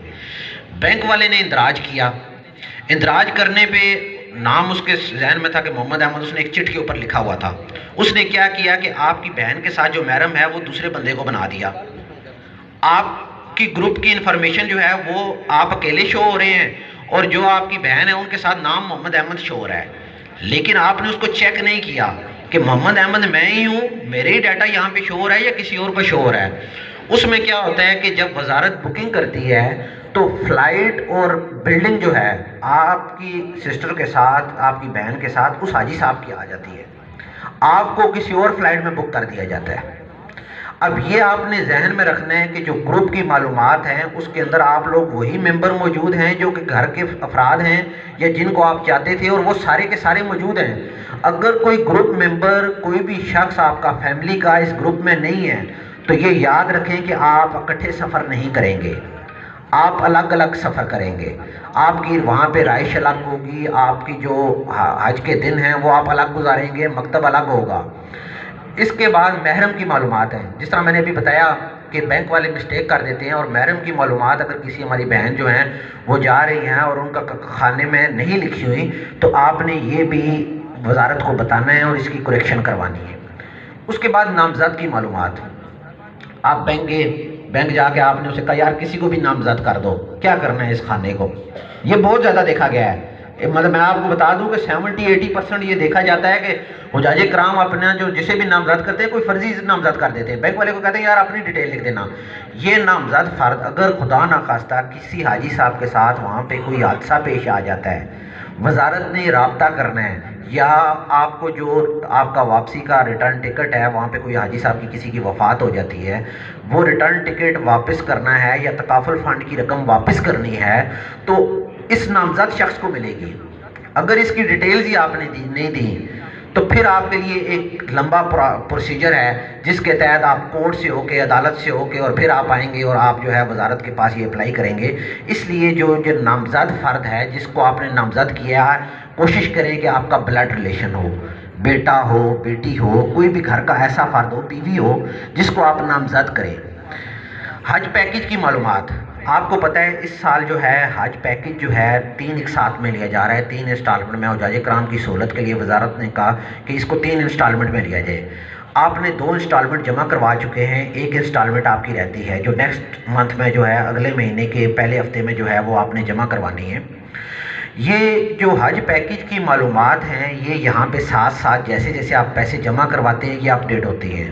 بینک والے نے اندراج کیا، اندراج کرنے پہ نام اس کے ذہن میں تھا کہ محمد احمد، اس نے ایک چٹ کے اوپر لکھا ہوا تھا، اس نے کیا کیا کہ آپ کی بہن کے ساتھ جو محرم ہے وہ دوسرے بندے کو بنا دیا۔ آپ کی گروپ کی انفارمیشن جو ہے وہ آپ اکیلے شو ہو رہے ہیں، اور جو آپ کی بہن ہے ان کے ساتھ نام محمد احمد شو ہو رہا ہے، لیکن آپ نے اس کو چیک نہیں کیا کہ محمد احمد میں ہی ہوں، میرے ہی ڈیٹا یہاں پہ شو ہو رہا ہے یا کسی اور کو شو ہو رہا ہے۔ اس میں کیا ہوتا ہے کہ جب وزارت بکنگ کرتی ہے تو فلائٹ اور بلڈنگ جو ہے آپ کی سسٹر کے ساتھ، آپ کی بہن کے ساتھ اس حاجی صاحب کی آ جاتی ہے، آپ کو کسی اور فلائٹ میں بک کر دیا جاتا ہے۔ اب یہ آپ نے ذہن میں رکھنا ہے کہ جو گروپ کی معلومات ہیں اس کے اندر آپ لوگ وہی ممبر موجود ہیں جو کہ گھر کے افراد ہیں یا جن کو آپ چاہتے تھے، اور وہ سارے کے سارے موجود ہیں۔ اگر کوئی گروپ ممبر، کوئی بھی شخص آپ کا فیملی کا اس گروپ میں نہیں ہے تو یہ یاد رکھیں کہ آپ اکٹھے سفر نہیں کریں گے، آپ الگ الگ سفر کریں گے۔ آپ کی وہاں پہ رہائش الگ ہوگی، آپ کی جو حج کے دن ہیں وہ آپ الگ گزاریں گے، مکتب الگ ہوگا۔ اس کے بعد محرم کی معلومات ہیں، جس طرح میں نے ابھی بتایا کہ بینک والے مسٹیک کر دیتے ہیں، اور محرم کی معلومات اگر کسی ہماری بہن جو ہیں وہ جا رہی ہیں اور ان کا خانے میں نہیں لکھی ہوئی تو آپ نے یہ بھی وزارت کو بتانا ہے اور اس کی کریکشن کروانی ہے۔ اس کے بعد نامزد کی معلومات، آپ بینک گئے، بینک جا کے آپ نے اسے کہا یار کسی کو بھی نامزد کر دو، کیا کرنا ہے اس خانے کو۔ یہ بہت زیادہ دیکھا گیا ہے، مطلب میں آپ کو بتا دوں کہ 70-80% یہ دیکھا جاتا ہے کہ حجاج کرام اپنا جو جسے بھی نامزد کرتے ہیں کوئی فرضی نامزد کر دیتے ہیں، بینک والے کو کہتے ہیں یار اپنی ڈیٹیل لکھ دینا۔ یہ نامزد فرد اگر خدا نخواستہ کسی حاجی صاحب کے ساتھ وہاں پہ کوئی حادثہ پیش آ جاتا ہے، وزارت نے رابطہ کرنا ہے، یا آپ کو جو آپ کا واپسی کا ریٹرن ٹکٹ ہے وہاں پہ کوئی حاجی صاحب کی کسی کی وفات ہو جاتی ہے، وہ ریٹرن ٹکٹ واپس کرنا ہے یا تکافل فنڈ کی رقم واپس کرنی ہے تو اس نامزد شخص کو ملے گی۔ اگر اس کی ڈیٹیلز ہی آپ نے نہیں دی تو پھر آپ کے لیے ایک لمبا پروسیجر ہے جس کے تحت آپ کورٹ سے ہو کے، عدالت سے ہو کے، اور پھر آپ آئیں گے اور آپ جو ہے وزارت کے پاس یہ اپلائی کریں گے۔ اس لیے جو نامزد فرد ہے جس کو آپ نے نامزد کیا ہے، کوشش کریں کہ آپ کا بلڈ ریلیشن ہو، بیٹا ہو، بیٹی ہو، کوئی بھی گھر کا ایسا فرد ہو، بیوی ہو جس کو آپ نامزد کریں۔ حج پیکج کی معلومات، آپ کو پتہ ہے اس سال جو ہے حج پیکج جو ہے 3 ایک ساتھ میں لیا جا رہا ہے، 3 انسٹالمنٹ میں۔ حجاج کرام کی سہولت کے لیے وزارت نے کہا کہ اس کو 3 انسٹالمنٹ میں لیا جائے۔ آپ نے 2 انسٹالمنٹ جمع کروا چکے ہیں، 1 انسٹالمنٹ آپ کی رہتی ہے جو نیکسٹ منتھ میں جو ہے اگلے مہینے کے پہلے ہفتے میں جو ہے وہ آپ نے جمع کروانی ہے۔ یہ جو حج پیکج کی معلومات ہیں یہ یہاں پہ ساتھ ساتھ جیسے جیسے آپ پیسے جمع کرواتے ہیں یہ اپڈیٹ ہوتی ہیں۔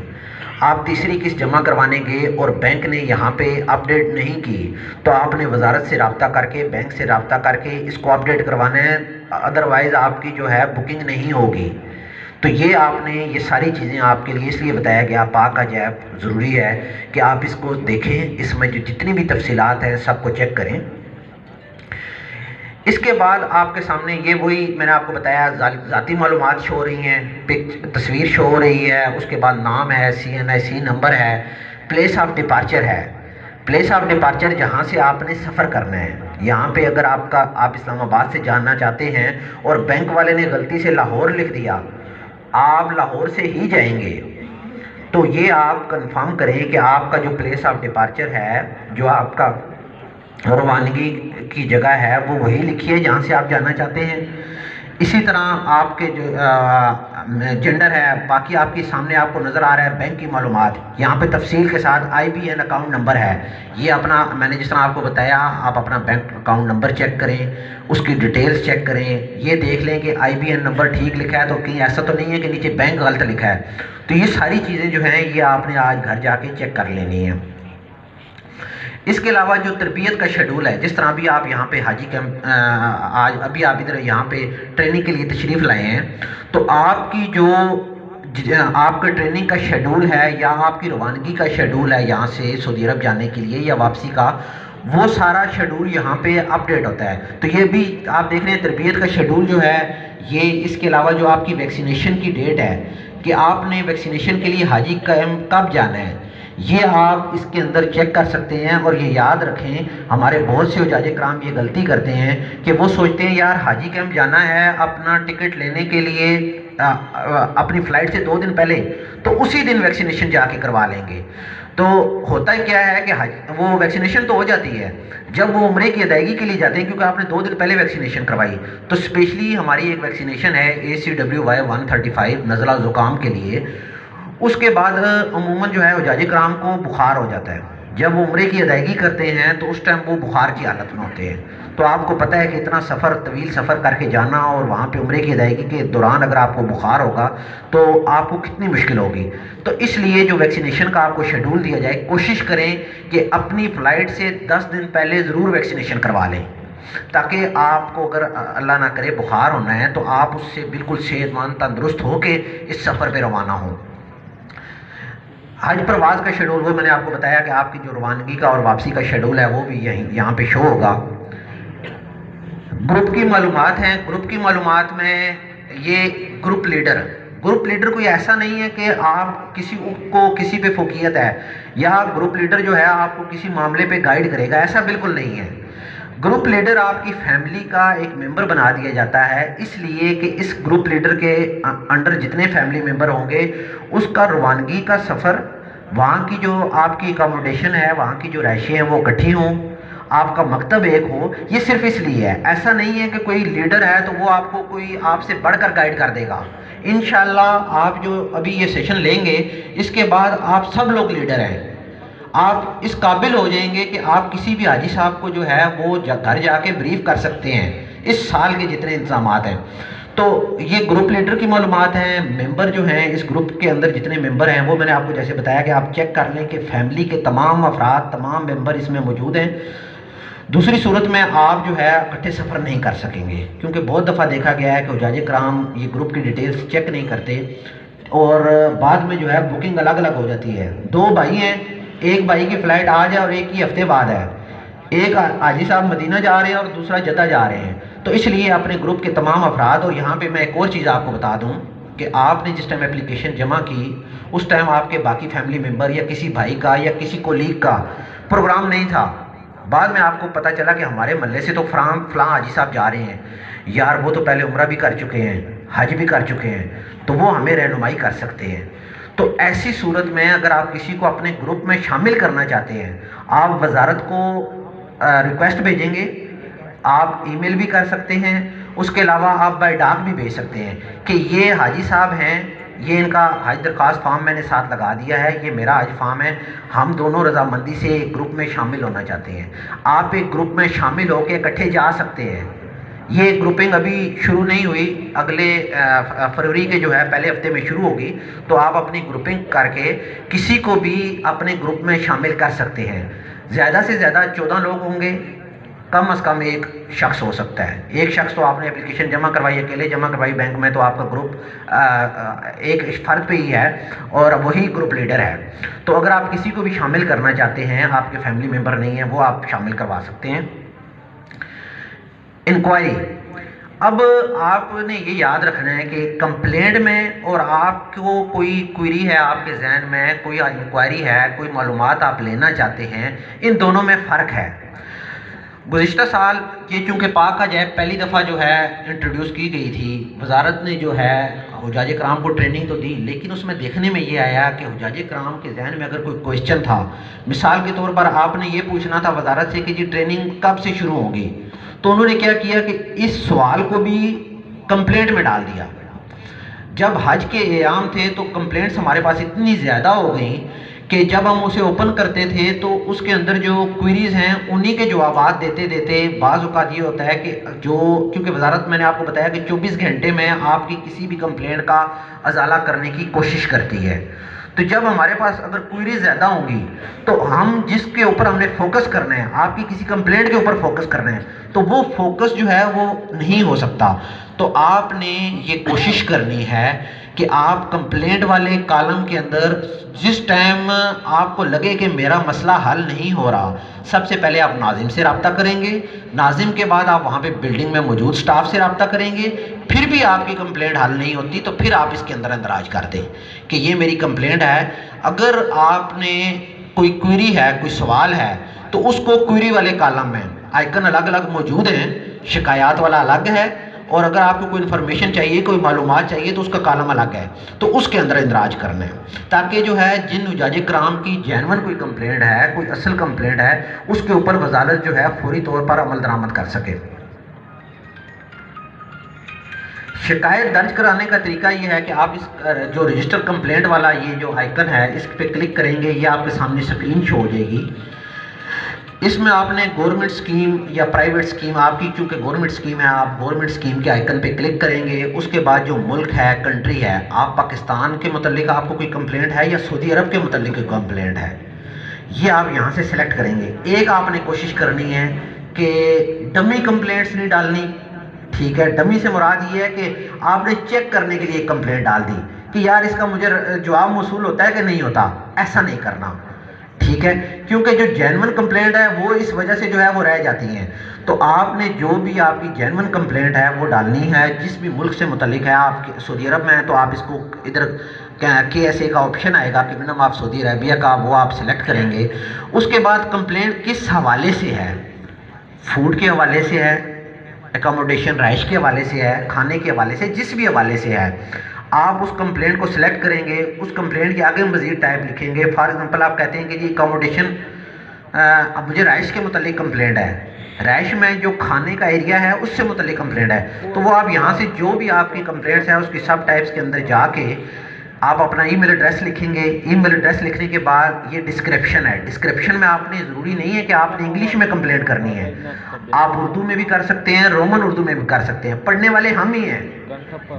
آپ تیسری قسط جمع کروانے گئے اور بینک نے یہاں پہ اپڈیٹ نہیں کی تو آپ نے وزارت سے رابطہ کر کے، بینک سے رابطہ کر کے اس کو اپڈیٹ کروانا ہے، ادروائز آپ کی جو ہے بکنگ نہیں ہوگی۔ تو یہ آپ نے یہ ساری چیزیں آپ کے لیے اس لیے بتایا گیا، پاک عجائب ضروری ہے کہ آپ اس کو دیکھیں، اس میں جو جتنی بھی تفصیلات ہیں سب کو چیک کریں۔ اس کے بعد آپ کے سامنے یہ وہی میں نے آپ کو بتایا ذاتی معلومات شو ہو رہی ہیں، تصویر شو ہو رہی ہے، اس کے بعد نام ہے، CNIC نمبر ہے، پلیس آف ڈپارچر ہے۔ پلیس آف ڈپارچر جہاں سے آپ نے سفر کرنا ہے، یہاں پہ اگر آپ اسلام آباد سے جانا چاہتے ہیں اور بینک والے نے غلطی سے لاہور لکھ دیا، آپ لاہور سے ہی جائیں گے تو یہ آپ کنفرم کریں کہ آپ کا جو پلیس آف ڈپارچر ہے، جو آپ کا روانگی کی جگہ ہے وہ وہی لکھیے جہاں سے آپ جانا چاہتے ہیں۔ اسی طرح آپ کے جو جنڈر ہے، باقی آپ کے سامنے آپ کو نظر آ رہا ہے بینک کی معلومات، یہاں پہ تفصیل کے ساتھ IBN اکاؤنٹ نمبر ہے، یہ اپنا میں نے جس طرح آپ کو بتایا آپ اپنا بینک اکاؤنٹ نمبر چیک کریں، اس کی ڈیٹیلز چیک کریں، یہ دیکھ لیں کہ IBN نمبر ٹھیک لکھا ہے تو کہیں ایسا تو نہیں ہے کہ نیچے بینک غلط لکھا ہے۔ تو یہ ساری چیزیں جو ہیں یہ آپ نے آج گھر جا کے چیک کر لینی ہیں۔ اس کے علاوہ جو تربیت کا شیڈول ہے، جس طرح بھی آپ یہاں پہ حاجی کیمپ آج ابھی آپ ادھر یہاں پہ ٹریننگ کے لیے تشریف لائے ہیں، تو آپ کی جو آپ کا ٹریننگ کا شیڈول ہے یا آپ کی روانگی کا شیڈول ہے یہاں سے سعودی عرب جانے کے لیے یا واپسی کا، وہ سارا شیڈول یہاں پہ اپ ڈیٹ ہوتا ہے. تو یہ بھی آپ دیکھ رہے ہیں تربیت کا شیڈول جو ہے یہ، اس کے علاوہ جو آپ کی ویکسینیشن کی ڈیٹ ہے کہ آپ نے ویکسینیشن کے لیے حاجی کیمپ کب جانا ہے، یہ آپ اس کے اندر چیک کر سکتے ہیں. اور یہ یاد رکھیں، ہمارے بہت سے حجاج کرام یہ غلطی کرتے ہیں کہ وہ سوچتے ہیں یار حاجی کیمپ جانا ہے اپنا ٹکٹ لینے کے لیے اپنی فلائٹ سے 2 دن پہلے، تو اسی دن ویکسینیشن جا کے کروا لیں گے. تو ہوتا کیا ہے کہ وہ ویکسینیشن تو ہو جاتی ہے جب وہ عمرے کی ادائیگی کے لیے جاتے ہیں، کیونکہ آپ نے 2 دن پہلے ویکسینیشن کروائی. تو اسپیشلی ہماری ایک ویکسینیشن ہے ACWY 135 نزلہ زکام کے لیے. اس کے بعد عموماً جو ہے حجاج کرام کو بخار ہو جاتا ہے. جب وہ عمرے کی ادائیگی کرتے ہیں تو اس ٹائم وہ بخار کی حالت میں ہوتے ہیں. تو آپ کو پتہ ہے کہ اتنا سفر، طویل سفر کر کے جانا اور وہاں پہ عمرے کی ادائیگی کے دوران اگر آپ کو بخار ہوگا تو آپ کو کتنی مشکل ہوگی. تو اس لیے جو ویکسینیشن کا آپ کو شیڈول دیا جائے، کوشش کریں کہ اپنی فلائٹ سے 10 دن پہلے ضرور ویکسینیشن کروا لیں، تاکہ آپ کو اگر اللہ نہ کرے بخار ہونا ہے تو آپ اس سے بالکل صحت مند تندرست ہو کے اس سفر پہ روانہ ہوں. حج پرواز کا شیڈول وہ میں نے آپ کو بتایا کہ آپ کی جو روانگی کا اور واپسی کا شیڈول ہے وہ بھی یہاں پہ شو ہوگا. گروپ کی معلومات ہیں. گروپ کی معلومات میں یہ گروپ لیڈر کوئی ایسا نہیں ہے کہ آپ کسی کو کسی پہ فوقیت ہے یا گروپ لیڈر جو ہے آپ کو کسی معاملے پہ گائیڈ کرے گا، ایسا بالکل نہیں ہے. گروپ لیڈر آپ کی فیملی کا ایک ممبر بنا دیا جاتا ہے، اس لیے کہ اس گروپ لیڈر کے انڈر جتنے فیملی ممبر ہوں گے اس کا روانگی کا سفر، وہاں کی جو آپ کی اکاموڈیشن ہے، وہاں کی جو رہائشیں ہیں وہ اکٹھی ہوں، آپ کا مکتب ایک ہو. یہ صرف اس لیے ہے، ایسا نہیں ہے کہ کوئی لیڈر ہے تو وہ آپ کو کوئی آپ سے بڑھ کر گائیڈ کر دے گا. انشاءاللہ آپ جو ابھی یہ سیشن لیں گے اس کے بعد آپ سب لوگ لیڈر ہیں. آپ اس قابل ہو جائیں گے کہ آپ کسی بھی حاجی صاحب کو جو ہے وہ گھر جا کے بریف کر سکتے ہیں اس سال کے جتنے انتظامات ہیں. تو یہ گروپ لیڈر کی معلومات ہیں. ممبر جو ہیں اس گروپ کے اندر جتنے ممبر ہیں وہ میں نے آپ کو جیسے بتایا کہ آپ چیک کر لیں کہ فیملی کے تمام افراد، تمام ممبر اس میں موجود ہیں. دوسری صورت میں آپ جو ہے اکٹھے سفر نہیں کر سکیں گے، کیونکہ بہت دفعہ دیکھا گیا ہے کہ حجاج کرام یہ گروپ کی ڈیٹیلز چیک نہیں کرتے اور بعد میں جو ہے بکنگ الگ الگ ہو جاتی ہے. 2 بھائی ہیں، ایک بھائی کی فلائٹ آج ہے اور ایک کی ہفتے بعد ہے. ایک حاجی صاحب مدینہ جا رہے ہیں اور دوسرا جدہ جا رہے ہیں. تو اس لیے اپنے گروپ کے تمام افراد، اور یہاں پہ میں ایک اور چیز آپ کو بتا دوں کہ آپ نے جس ٹائم اپلیکیشن جمع کی اس ٹائم آپ کے باقی فیملی ممبر یا کسی بھائی کا یا کسی کولیگ کا پروگرام نہیں تھا. بعد میں آپ کو پتہ چلا کہ ہمارے محلے سے تو فلاں حاجی صاحب جا رہے ہیں، یار وہ تو پہلے عمرہ بھی کر چکے ہیں، حج بھی کر چکے ہیں، تو وہ ہمیں رہنمائی کر سکتے ہیں. تو ایسی صورت میں اگر آپ کسی کو اپنے گروپ میں شامل کرنا چاہتے ہیں، آپ وزارت کو ریکویسٹ بھیجیں گے، آپ ای میل بھی کر سکتے ہیں، اس کے علاوہ آپ بائی ڈاک بھی بھیج سکتے ہیں کہ یہ حاجی صاحب ہیں، یہ ان کا حج درخواست فارم میں نے ساتھ لگا دیا ہے، یہ میرا حج فارم ہے، ہم دونوں رضامندی سے ایک گروپ میں شامل ہونا چاہتے ہیں. آپ ایک گروپ میں شامل ہو کے اکٹھے جا سکتے ہیں. یہ گروپنگ ابھی شروع نہیں ہوئی، اگلے فروری کے جو ہے پہلے ہفتے میں شروع ہوگی. تو آپ اپنی گروپنگ کر کے کسی کو بھی اپنے گروپ میں شامل کر سکتے ہیں. زیادہ سے زیادہ 14 لوگ ہوں گے، کم از کم ایک شخص ہو سکتا ہے. ایک شخص تو آپ نے اپلیکیشن جمع کروائی، اکیلے جمع کروائی بینک میں، تو آپ کا گروپ ایک فرد پہ ہی ہے اور وہی گروپ لیڈر ہے. تو اگر آپ کسی کو بھی شامل کرنا چاہتے ہیں، آپ کے فیملی ممبر نہیں ہیں، وہ آپ شامل کروا سکتے ہیں. انکوائری، اب آپ نے یہ یاد رکھنا ہے کہ کمپلینٹ میں اور آپ کو کوئی کوئری ہے، آپ کے ذہن میں کوئی انکوائری ہے، کوئی معلومات آپ لینا چاہتے ہیں، ان دونوں میں فرق ہے. گزشتہ سال یہ چونکہ پاک حج ایپ پہلی دفعہ جو ہے انٹروڈیوس کی گئی تھی، وزارت نے جو ہے حجاج کرام کو ٹریننگ تو دی، لیکن اس میں دیکھنے میں یہ آیا کہ حجاج کرام کے ذہن میں اگر کوئی کوئسچن تھا، مثال کے طور پر آپ نے یہ پوچھنا تھا وزارت سے کہ جی ٹریننگ کب سے شروع ہوگی، تو انہوں نے کیا کیا کہ اس سوال کو بھی کمپلینٹ میں ڈال دیا. جب حج کے ایام تھے تو کمپلینٹس ہمارے پاس اتنی زیادہ ہو گئیں کہ جب ہم اسے اوپن کرتے تھے تو اس کے اندر جو کوئریز ہیں انہی کے جوابات دیتے دیتے بعض اوقات یہ ہوتا ہے کہ کیونکہ وزارت میں نے آپ کو بتایا کہ 24 گھنٹے میں آپ کی کسی بھی کمپلینٹ کا ازالہ کرنے کی کوشش کرتی ہے. تو جب ہمارے پاس اگر کوئریز زیادہ ہوں گی تو ہم جس کے اوپر ہم نے فوکس کرنا ہے، آپ کی کسی کمپلینٹ کے اوپر فوکس کرنا ہے، تو وہ فوکس جو ہے وہ نہیں ہو سکتا. تو آپ نے یہ کوشش کرنی ہے کہ آپ کمپلینٹ والے کالم کے اندر جس ٹائم آپ کو لگے کہ میرا مسئلہ حل نہیں ہو رہا، سب سے پہلے آپ ناظم سے رابطہ کریں گے، ناظم کے بعد آپ وہاں پہ بلڈنگ میں موجود سٹاف سے رابطہ کریں گے، پھر بھی آپ کی کمپلینٹ حل نہیں ہوتی تو پھر آپ اس کے اندر اندراج کر دیں کہ یہ میری کمپلینٹ ہے۔ اگر آپ نے کوئی کوئری ہے، کوئی سوال ہے، تو اس کو کوئری والے کالم میں آئیکن الگ الگ موجود ہیں، شکایات والا الگ ہے، اور اگر آپ کو کوئی انفارمیشن چاہیے، کوئی معلومات چاہیے تو اس کا کالم الگ ہے، تو اس کے اندر اندراج کرنا ہے، تاکہ جو ہے جن حجاج کرام کی جینون کوئی کمپلینٹ ہے، کوئی اصل کمپلینٹ ہے، اس کے اوپر وزارت جو ہے فوری طور پر عمل درآمد کر سکے۔ شکایت درج کرانے کا طریقہ یہ ہے کہ آپ اس جو رجسٹر کمپلینٹ والا یہ جو آئیکن ہے اس پہ کلک کریں گے، یہ آپ کے سامنے سکرین شو ہو جائے گی۔ اس میں آپ نے گورنمنٹ سکیم یا پرائیویٹ سکیم، آپ کی چونکہ گورنمنٹ سکیم ہے، آپ گورنمنٹ سکیم کے آئیکن پہ کلک کریں گے۔ اس کے بعد جو ملک ہے، کنٹری ہے، آپ پاکستان کے متعلق آپ کو کوئی کمپلینٹ ہے یا سعودی عرب کے متعلق کوئی کمپلینٹ ہے، یہ آپ یہاں سے سلیکٹ کریں گے۔ ایک آپ نے کوشش کرنی ہے کہ ڈمی کمپلینٹس نہیں ڈالنی، ٹھیک ہے؟ ڈمی سے مراد یہ ہے کہ آپ نے چیک کرنے کے لیے ایک کمپلینٹ ڈال دی کہ یار اس کا مجھے جواب موصول ہوتا ہے کہ نہیں ہوتا، ایسا نہیں کرنا، ٹھیک ہے؟ کیونکہ جو جینون کمپلینٹ ہے وہ اس وجہ سے جو ہے وہ رہ جاتی ہیں، تو آپ نے جو بھی آپ کی جینون کمپلینٹ ہے وہ ڈالنی ہے، جس بھی ملک سے متعلق ہے۔ آپ سعودی عرب میں ہیں تو آپ اس کو ادھر KSA کا آپشن آئے گا، کنگڈم آف سعودی عربیہ کا، وہ آپ سلیکٹ کریں گے۔ اس کے بعد کمپلینٹ کس حوالے سے ہے، فوڈ کے حوالے سے ہے، اکاموڈیشن رہائش کے حوالے سے ہے، کھانے کے حوالے سے، جس بھی حوالے سے ہے، آپ اس کمپلینٹ کو سلیکٹ کریں گے۔ اس کمپلینٹ کے آگے مزید ٹائپ لکھیں گے۔ فار ایگزامپل آپ کہتے ہیں کہ جی اکاموڈیشن، اب مجھے رہائش کے متعلق کمپلینٹ ہے، رہائش میں جو کھانے کا ایریا ہے اس سے متعلق کمپلینٹ ہے، تو وہ آپ یہاں سے جو بھی آپ کی کمپلینٹس ہیں اس کی سب ٹائپس کے اندر جا کے آپ اپنا ای میل ایڈریس لکھیں گے۔ ای میل ایڈریس لکھنے کے بعد یہ ڈسکرپشن ہے، ڈسکرپشن میں آپ نے ضروری نہیں ہے کہ آپ نے انگلش میں کمپلینٹ کرنی ہے، آپ اردو میں بھی کر سکتے ہیں، رومن اردو میں بھی کر سکتے ہیں، پڑھنے والے ہم ہی ہیں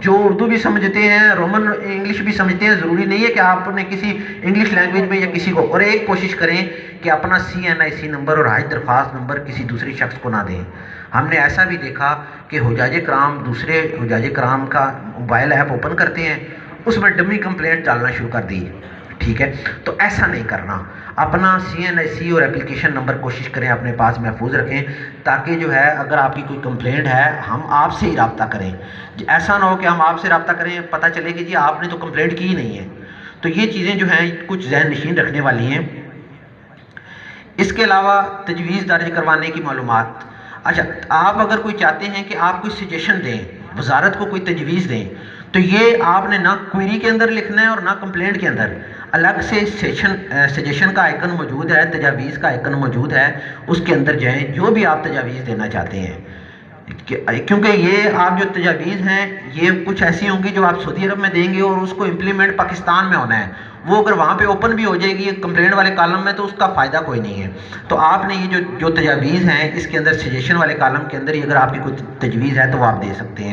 جو اردو بھی سمجھتے ہیں، رومن انگلش بھی سمجھتے ہیں، ضروری نہیں ہے کہ آپ نے کسی انگلش لینگویج میں یا کسی کو، اور ایک کوشش کریں کہ اپنا CNIC نمبر اور حج درخواست نمبر کسی دوسرے شخص کو نہ دیں۔ ہم نے ایسا بھی دیکھا کہ حجاج کرام دوسرے حجاج کرام کا موبائل ایپ اوپن کرتے ہیں، اس میں ڈمی کمپلینٹ ڈالنا شروع کر دی، ٹھیک ہے؟ تو ایسا نہیں کرنا، اپنا CNIC اور اپلیکیشن نمبر کوشش کریں اپنے پاس محفوظ رکھیں، تاکہ جو ہے اگر آپ کی کوئی کمپلینٹ ہے ہم آپ سے ہی رابطہ کریں۔ ایسا نہ ہو کہ ہم آپ سے رابطہ کریں، پتہ چلے کہ جی آپ نے تو کمپلینٹ کی ہی نہیں ہے۔ تو یہ چیزیں جو ہیں کچھ ذہن نشین رکھنے والی ہیں۔ اس کے علاوہ تجویز درج کروانے کی معلومات، اچھا آپ اگر کوئی چاہتے ہیں کہ آپ کوئی سجیشن دیں، وزارت کو کوئی تجویز دیں، تو یہ آپ نے نہ کوئری کے اندر لکھنا ہے اور نہ کمپلینٹ کے اندر، الگ سے سجیشن کا آئیکن موجود ہے، تجاویز کا آئیکن موجود ہے، اس کے اندر جائیں جو بھی آپ تجاویز دینا چاہتے ہیں، کیونکہ یہ آپ جو تجاویز ہیں یہ کچھ ایسی ہوں گی جو آپ سعودی عرب میں دیں گے اور اس کو امپلیمنٹ پاکستان میں ہونا ہے، وہ اگر وہاں پہ اوپن بھی ہو جائے گی کمپلینٹ والے کالم میں تو اس کا فائدہ کوئی نہیں ہے۔ تو آپ نے یہ جو تجاویز ہیں اس کے اندر سجیشن والے کالم کے اندر ہی اگر آپ کی کوئی تجویز ہے تو وہ آپ دے سکتے ہیں۔